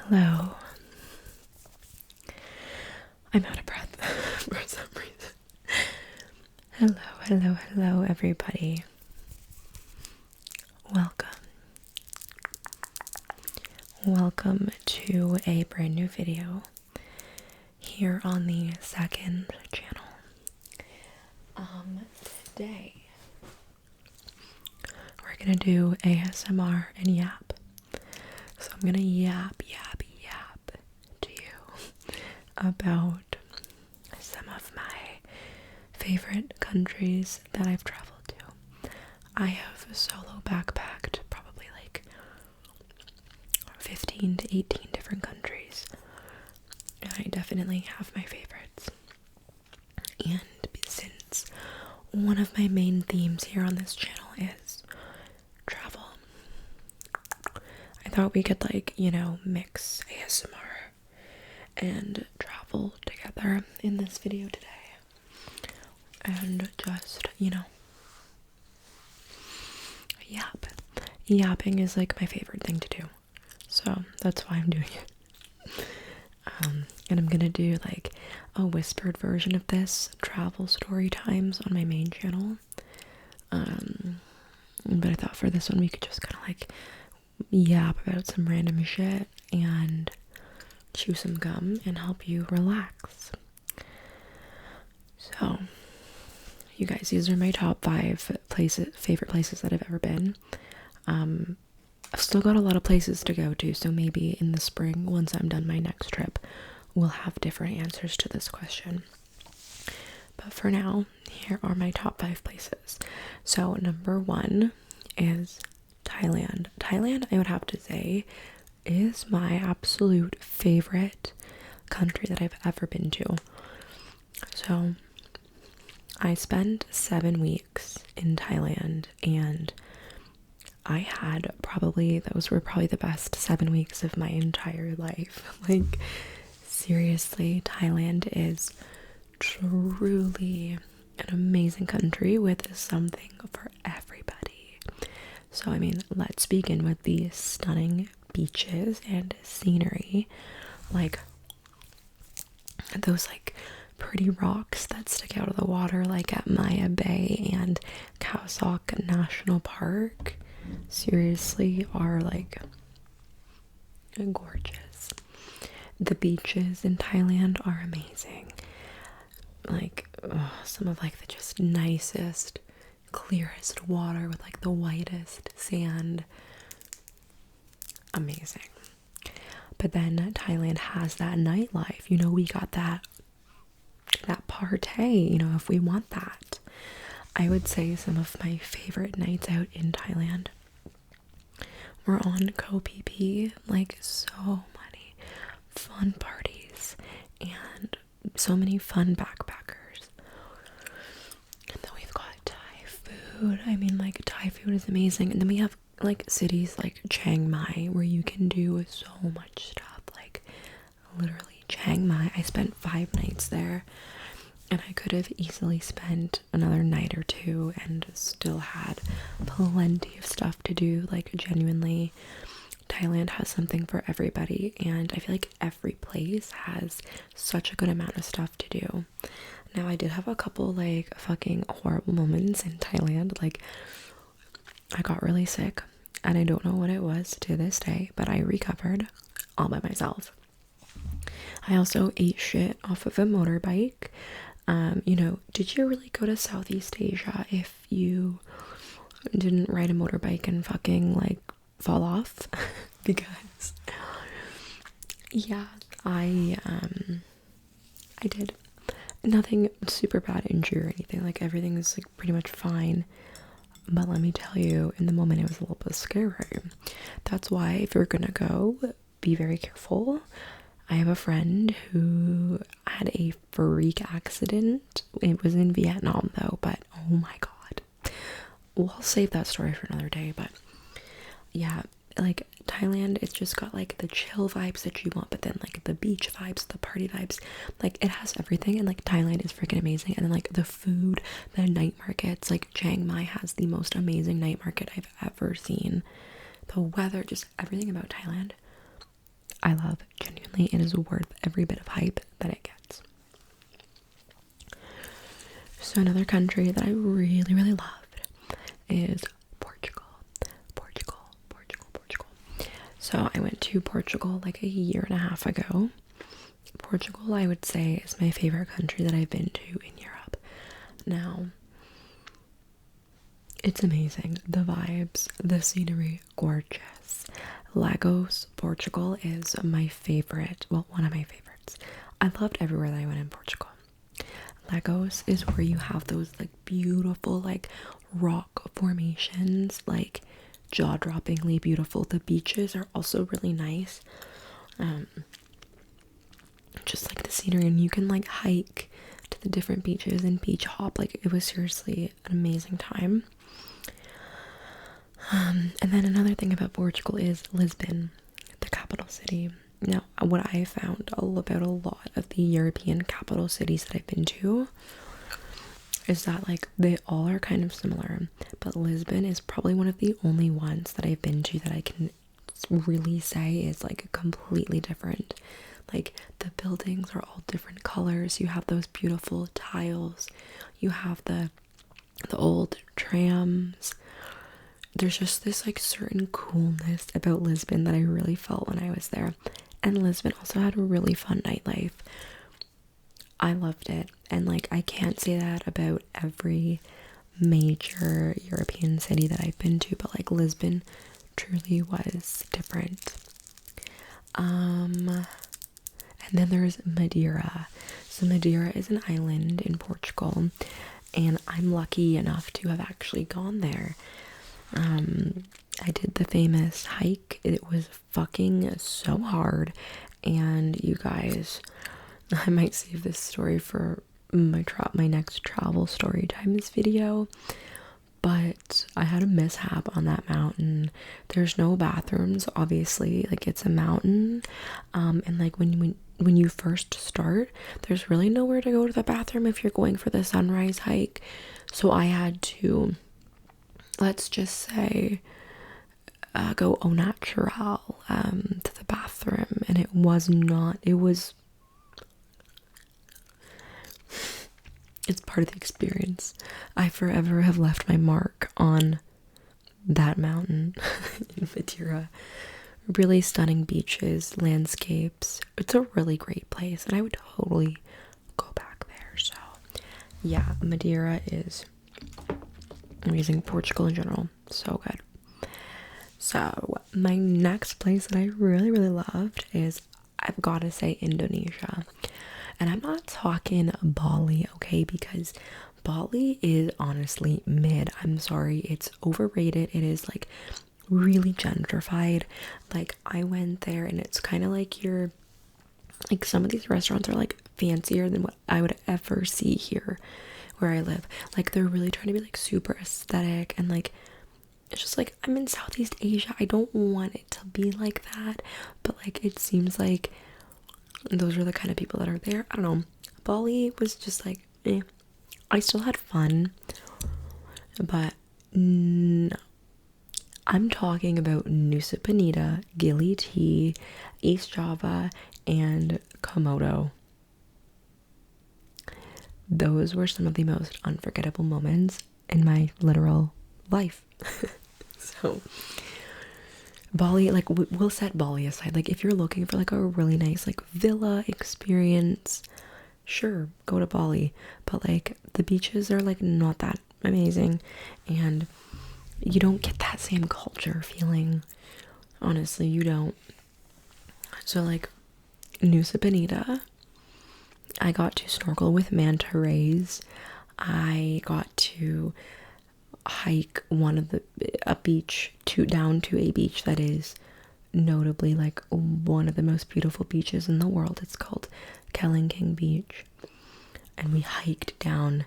Hello. I'm out of breath for some reason. Hello, everybody. Welcome. Welcome to a brand new video here on the second channel. Today we're gonna do ASMR and yap. So I'm gonna yap to you about some of my favorite countries that I've traveled to. I have solo backpacked probably like 15 to 18 different countries, and I definitely have my favorites. And since one of my main themes here on this channel is travel, I thought we could mix ASMR and travel together in this video today. And just, yap. Yapping is like my favorite thing to do. So that's why I'm doing it. And I'm gonna do like a whispered version of this, travel story times, on my main channel. But I thought for this one we could just kind of like yap about some random shit and chew some gum and help you relax. So, you guys, these are my top 5 favorite places that I've ever been. I've still got a lot of places to go to, so maybe in the spring, once I'm done my next trip, we'll have different answers to this question. But for now, here are my top 5 places. So number 1 is Thailand. Thailand, I would have to say, is my absolute favorite country that I've ever been to. So I spent 7 weeks in Thailand, and I had those were probably the best 7 weeks of my entire life. Like, seriously, Thailand is truly an amazing country with something for everybody. So, I mean, let's begin with the stunning beaches and scenery. Like, those pretty rocks that stick out of the water, like at Maya Bay and Khao Sok National Park, seriously are gorgeous. The beaches in Thailand are amazing. Some of the just nicest, clearest water with the whitest sand. Amazing. But then Thailand has that nightlife. We got that party, if we want that. I would say some of my favorite nights out in Thailand were on Koh Phi Phi. So many fun parties and so many fun backpackers. And then we've got Thai food. I mean, Thai food is amazing. And then we have cities like Chiang Mai where you can do so much stuff. Literally Chiang Mai, I spent 5 nights there, and I could have easily spent another night or 2 and still had plenty of stuff to do. Genuinely, Thailand has something for everybody, and I feel like every place has such a good amount of stuff to do. Now, I did have a couple fucking horrible moments in Thailand. I got really sick, and I don't know what it was to this day, but I recovered all by myself. I also ate shit off of a motorbike. Did you really go to Southeast Asia if you didn't ride a motorbike and fucking fall off? Because yeah, I did. Nothing super bad injury or anything. Everything is pretty much fine. But let me tell you, in the moment it was a little bit scary. That's why if you're gonna go, be very careful. I have a friend who had a freak accident. It was in Vietnam though, but oh my god. We'll save that story for another day. But yeah, Thailand, it's just got the chill vibes that you want, but then the beach vibes, the party vibes. It has everything, and Thailand is freaking amazing. And then the food, the night markets, Chiang Mai has the most amazing night market I've ever seen. The weather, just everything about Thailand I love. Genuinely, it is worth every bit of hype that it gets. So another country that I really, really loved is Portugal. Portugal. So I went to Portugal like a year and a half ago. Portugal, I would say, is my favorite country that I've been to in Europe. Now, it's amazing. The vibes, the scenery, gorgeous. Lagos, Portugal is my favorite. Well, one of my favorites. I loved everywhere that I went in Portugal. Lagos is where you have those like beautiful like rock formations, like jaw-droppingly beautiful. The beaches are also really nice. Just like the scenery, and you can like hike to the different beaches and beach hop. Like, it was seriously an amazing time. And then another thing about Portugal is Lisbon, the capital city. Now, what I found about a lot of the European capital cities that I've been to is that like they all are kind of similar, but Lisbon is probably one of the only ones that I've been to that I can really say is like completely different. Like, the buildings are all different colors. You have those beautiful tiles. You have the old trams. There's just this like certain coolness about Lisbon that I really felt when I was there. And Lisbon also had a really fun nightlife. I loved it. And like, I can't say that about every major European city that I've been to, but like Lisbon truly was different. And then there's Madeira. So Madeira is an island in Portugal, and I'm lucky enough to have actually gone there. I did the famous hike. It was fucking so hard, and you guys, I might save this story for my next travel story times video. But I had a mishap on that mountain. There's no bathrooms, obviously, like it's a mountain, and like when you first start, there's really nowhere to go to the bathroom if you're going for the sunrise hike. So I had to, let's just say, go au natural to the bathroom, and it was it's part of the experience. I forever have left my mark on that mountain in Madeira. Really stunning beaches, landscapes. It's a really great place, and I would totally go back there. So yeah, Madeira is amazing. Portugal in general, so good. So my next place that I really, really loved is, I've got to say, Indonesia. And I'm not talking Bali, okay, because Bali is honestly mid. I'm sorry, it's overrated. It is like really gentrified. Like, I went there and it's kind of like like some of these restaurants are like fancier than what I would ever see here where I live. Like, they're really trying to be like super aesthetic, and like, it's just like, I'm in Southeast Asia. I don't want it to be like that, but like, it seems like those are the kind of people that are there. I don't know. Bali was just like, eh. I still had fun, but no. I'm talking about Nusa Penida, Gili Tea, East Java, and Komodo. Those were some of the most unforgettable moments in my literal life. So Bali, like, we'll set Bali aside. Like, if you're looking for like a really nice like villa experience, sure, go to Bali. But like, the beaches are like not that amazing, and you don't get that same culture feeling. Honestly, you don't. So like, Nusa Penida, I got to snorkel with manta rays. I got to hike a beach down to a beach that is notably like one of the most beautiful beaches in the world. It's called Kelingking Beach, and we hiked down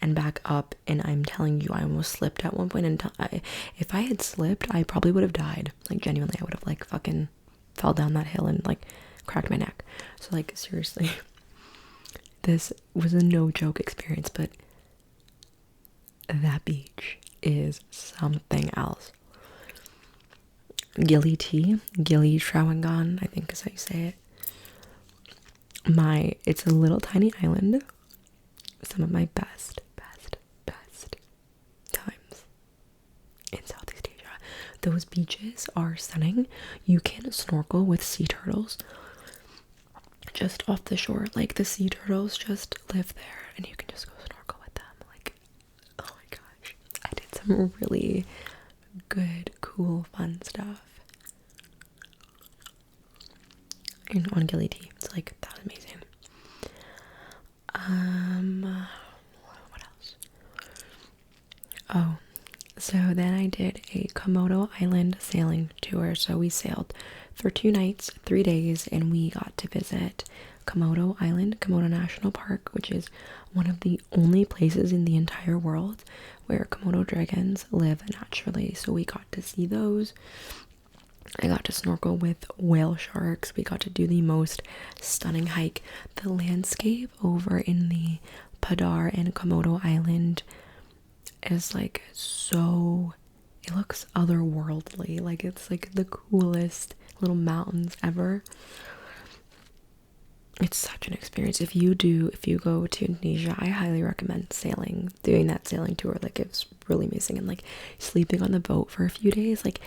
and back up, and I'm telling you, I almost slipped at one point, and if I had slipped, I probably would have died. Like, genuinely, I would have like fucking fell down that hill and like cracked my neck. So like, seriously, this was a no joke experience, but that beach is something else. Gili tea, Gili Trawangan, I think is how you say it. It's a little tiny island. Some of my best times in Southeast Asia. Those beaches are stunning. You can snorkel with sea turtles just off the shore. Like, the sea turtles just live there and you can just go snorkel with them. Like, oh my gosh. I did some really good, cool, fun stuff. And on Gili tea. It's like, that was amazing. What else? Oh, so then I did a Komodo Island sailing tour. So we sailed for 2 nights, 3 days, and we got to visit Komodo Island, Komodo National Park, which is one of the only places in the entire world where Komodo dragons live naturally. So we got to see those. I got to snorkel with whale sharks. We got to do the most stunning hike. The landscape over in the Padar and Komodo Island is like so, it looks otherworldly. Like, it's like the coolest little mountains ever. It's such an experience. If you go to Indonesia, I highly recommend doing that sailing tour. Like, it's really amazing. And like sleeping on the boat for a few days, like,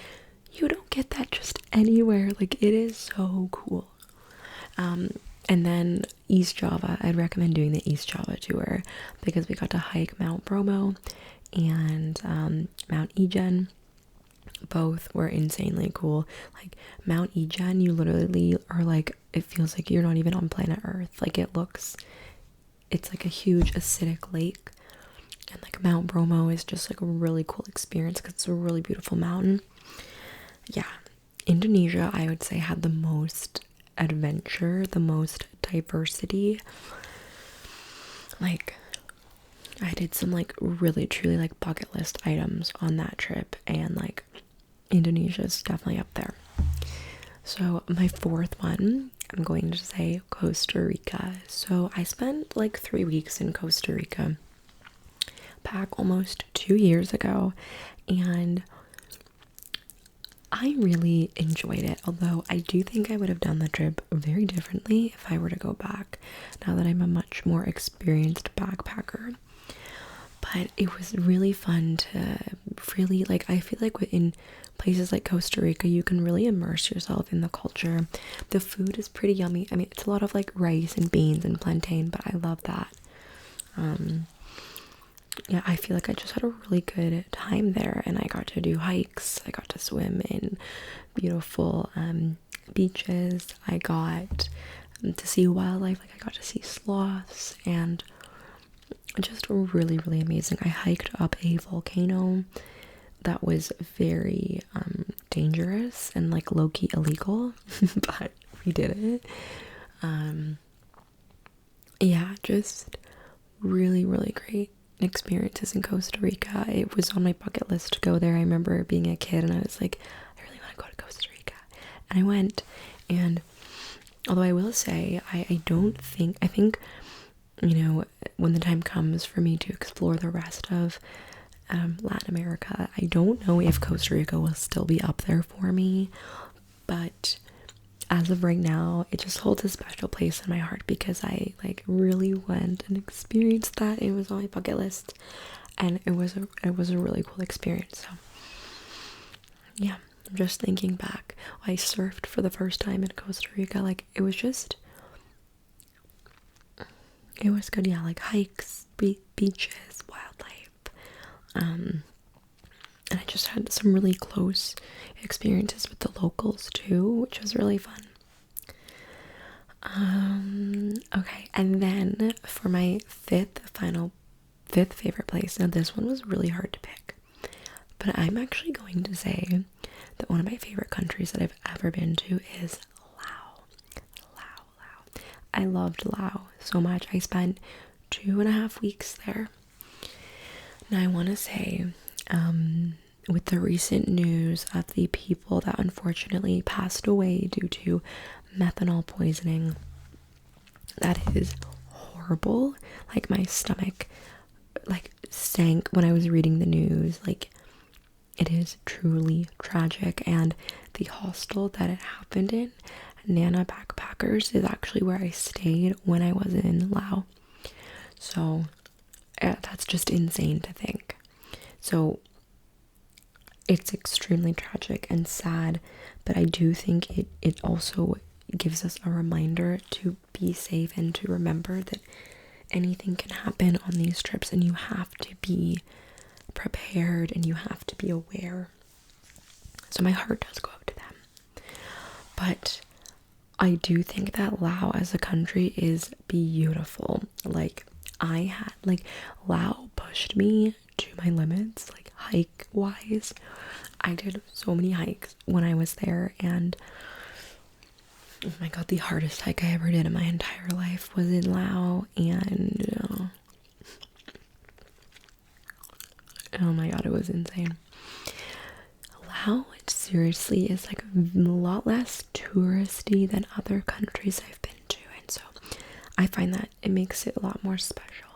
you don't get that just anywhere. Like, it is so cool. And then East Java, I'd recommend doing the East Java tour because we got to hike Mount Bromo and Mount Ijen. Both were insanely cool. Like, Mount Ijen, you literally are like, it feels like you're not even on planet Earth. Like, it's like a huge acidic lake. And like Mount Bromo is just like a really cool experience because it's a really beautiful mountain. Yeah, Indonesia, I would say, had the most adventure, the most diversity. Like, I did some like really truly like bucket list items on that trip, and like Indonesia is definitely up there. So my fourth one, I'm going to say Costa Rica. So I spent like 3 weeks in Costa Rica back almost 2 years ago, and I really enjoyed it, although I do think I would have done the trip very differently if I were to go back, now that I'm a much more experienced backpacker. But it was really fun to really, like, I feel like in places like Costa Rica, you can really immerse yourself in the culture. The food is pretty yummy. I mean, it's a lot of like rice and beans and plantain, but I love that. Yeah, I feel like I just had a really good time there, and I got to do hikes. I got to swim in beautiful beaches. I got to see wildlife. Like, I got to see sloths, and just really, really amazing. I hiked up a volcano that was very dangerous and like low-key illegal, but we did it. Yeah, just really, really great experiences in Costa Rica. It was on my bucket list to go there. I remember being a kid and I was like, I really want to go to Costa Rica, and I went. And although I will say, I think, you know, when the time comes for me to explore the rest of Latin America, I don't know if Costa Rica will still be up there for me, but as of right now, it just holds a special place in my heart because I like really went and experienced that. It was on my bucket list, and it was a really cool experience. So yeah, I'm just thinking back. I surfed for the first time in Costa Rica. Like, it was good. Yeah, like hikes, beaches, wildlife, and I just had some really close experiences with the locals too, which was really fun. Okay, and then for my fifth favorite place, now this one was really hard to pick, but I'm actually going to say that one of my favorite countries that I've ever been to is Laos. I loved Laos so much. I spent 2.5 weeks there. Now I want to say, with the recent news of the people that unfortunately passed away due to methanol poisoning, that is horrible. Like, my stomach like sank when I was reading the news. Like, it is truly tragic. And the hostel that it happened in, Nana Backpackers, is actually where I stayed when I was in Laos. So that's just insane to think. So it's extremely tragic and sad, but I do think it also gives us a reminder to be safe and to remember that anything can happen on these trips, and you have to be prepared and you have to be aware. So my heart does go out to them. But I do think that Laos as a country is beautiful. Like, Laos pushed me to my limits, like hike wise. I did so many hikes when I was there, and oh my god, the hardest hike I ever did in my entire life was in Laos, and oh my god, it was insane. Laos, seriously, is like a lot less touristy than other countries I've been to, and so I find that it makes it a lot more special.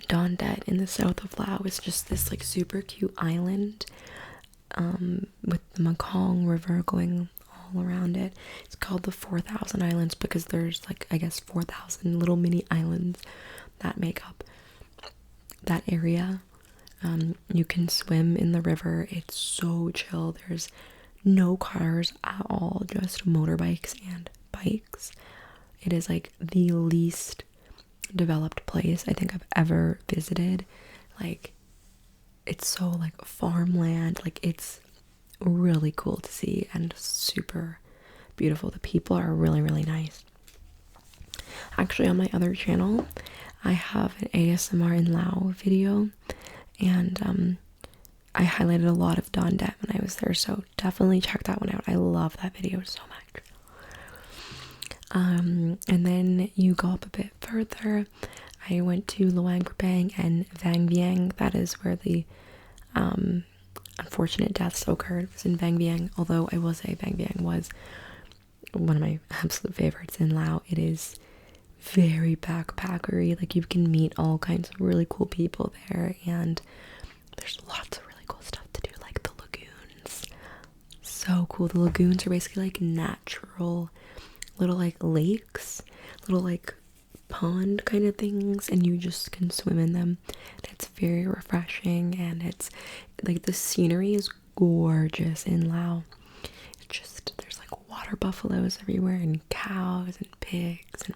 Don Det in the south of Laos is just this like super cute island with the Mekong River going all around it. It's called the 4,000 Islands because there's like, I guess, 4,000 little mini islands that make up that area. You can swim in the river. It's so chill. There's no cars at all, just motorbikes and bikes. It is like the least developed place I think I've ever visited. Like, it's so like farmland. Like, it's really cool to see and super beautiful. The people are really, really nice. Actually, on my other channel, I have an ASMR in Laos video, and I highlighted a lot of Don Det when I was there, so definitely check that one out. I love that video so much. And then you go up a bit further. I went to Luang Prabang and Vang Vieng. That is where the unfortunate deaths occurred. It was in Vang Vieng, although I will say Vang Vieng was one of my absolute favorites in Laos. It is very backpackery. Like, you can meet all kinds of really cool people there, and there's lots of really cool stuff to do, like the lagoons. So cool. The lagoons are basically like natural little like lakes, little like pond kind of things, and you just can swim in them. And it's very refreshing, and it's like the scenery is gorgeous in Laos. It's just, there's like water buffaloes everywhere and cows and pigs, and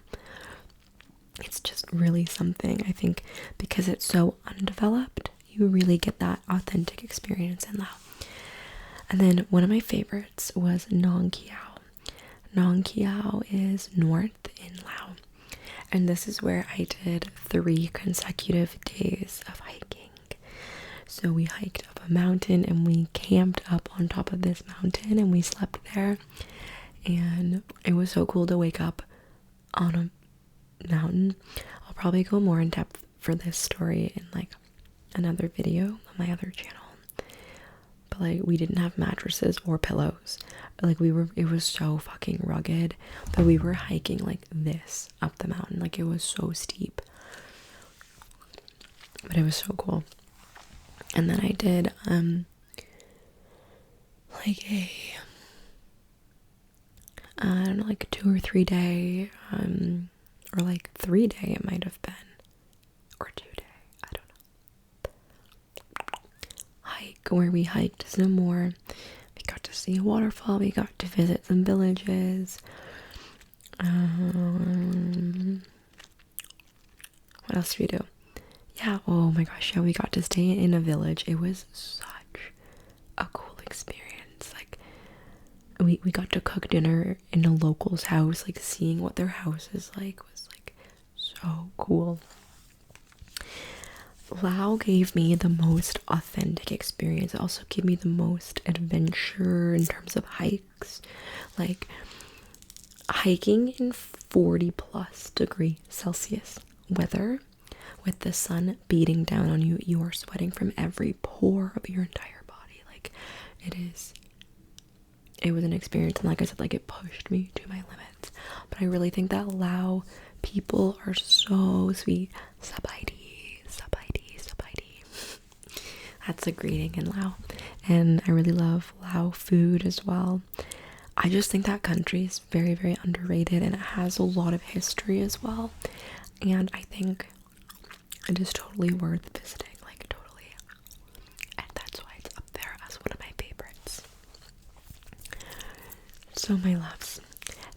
it's just really something. I think because it's so undeveloped, you really get that authentic experience in Laos. And then one of my favorites was Nong Kiao. Nong Kiao is north in Laos, and this is where I did 3 consecutive days of hiking. So we hiked up a mountain and we camped up on top of this mountain and we slept there, and it was so cool to wake up on a mountain. I'll probably go more in depth for this story in like another video on my other channel. But like, we didn't have mattresses or pillows. Like, it was so fucking rugged, but we were hiking like this up the mountain. Like, it was so steep, but it was so cool. And then I did like a I don't know, like a 2 or 3 day or like 3 day it might have been, or 2 day, I don't know, hike where we hiked some more. We got to see a waterfall, we got to visit some villages. What else did we do? Yeah, oh my gosh, yeah, we got to stay in a village. It was such a cool experience. Like, we got to cook dinner in a local's house. Like, seeing what their house is like was like so cool. Laos gave me the most authentic experience. It also gave me the most adventure in terms of hikes. Like, hiking in 40 plus degree Celsius weather with the sun beating down on you, you are sweating from every pore of your entire body. Like, it was an experience, and like I said, like, it pushed me to my limits. But I really think that Lao people are so sweet. Sabaidi. That's a greeting in Laos. And I really love Lao food as well. I just think that country is very, very underrated, and it has a lot of history as well. And I think it is totally worth visiting, like totally. And that's why it's up there as one of my favorites. So my loves,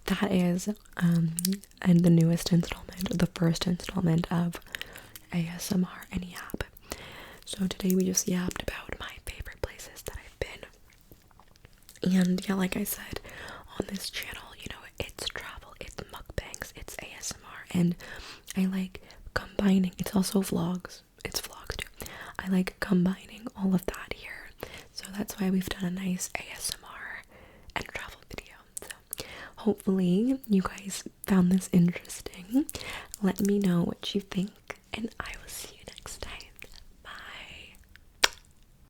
that is and the newest installment, the first installment of ASMR and Yap. So today we just yapped about my favorite places that I've been. And yeah, like I said, on this channel, you know, it's travel, it's mukbangs, it's ASMR, and I like combining, it's also vlogs, it's vlogs too. I like combining all of that here. So that's why we've done a nice ASMR and travel video. So hopefully you guys found this interesting. Let me know what you think, and I will see